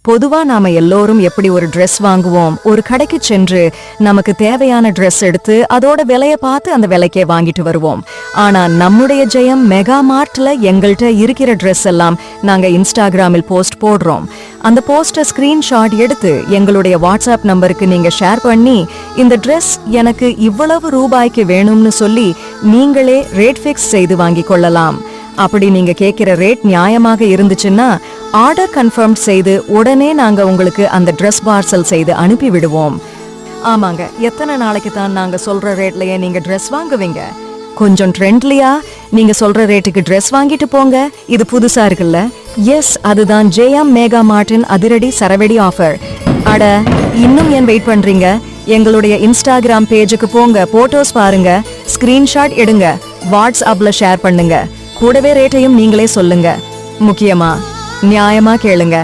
பொதுவா நாம எல்லோரும் எப்படி ஒரு Dress வாங்குவோம், ஒரு கடைக்கு சென்று நமக்கு தேவையான Dress எடுத்து அதோட விலைய பார்த்து அந்த விலைக்கே வாங்கிட்டு வருவோம். ஆனா நம்முடைய ஜெயம் மெகா மார்ட்ல எங்கள்கிட்ட இருக்கிற Dress எல்லாம் நாங்க இன்ஸ்டாகிராமில் போஸ்ட் போடுறோம். அந்த போஸ்ட ஸ்கிரீன்ஷாட் எடுத்து எங்களுடைய வாட்ஸ்அப் நம்பருக்கு நீங்க ஷேர் பண்ணி இந்த Dress எனக்கு இவ்வளவு ரூபாய்க்கு வேணும்னு சொல்லி நீங்களே ரேட் ஃபிக்ஸ் செய்து வாங்கிக் கொள்ளலாம். அப்படி நீங்க கேட்கிற ரேட் நியாயமாக இருந்துச்சுன்னா ஆர்டர் கன்ஃபர்ம் செய்து உடனே நாங்க உங்களுக்கு அந்த Dress பார்சல் செய்து அனுப்பி விடுவோம். ஆமாங்க, எத்தனை நாளைக்கு தான் நாங்க சொல்ற ரேட்லயே நீங்க Dress வாங்குவீங்க? கொஞ்சம் ட்ரெண்ட்லியா நீங்க சொல்ற ரேட்டுக்கு Dress வாங்கிட்டு போங்க. இது புதுசா இருக்குல்ல? எஸ், அதுதான் ஜெயம் மெகா மார்ட்டின் அதிரடி சரவெடி ஆஃபர். அட, இன்னும் ஏன் வெயிட் பண்றீங்க? எங்களுடைய இன்ஸ்டாகிராம் பேஜுக்கு போங்க, போட்டோஸ் பாருங்க, ஸ்கிரீன்ஷாட் எடுங்க, வாட்ஸ்அப்ல ஷேர் பண்ணுங்க. கூடவே ரேட்டையும் நீங்களே சொல்லுங்க. முக்கியமா நியாயமா கேளுங்க.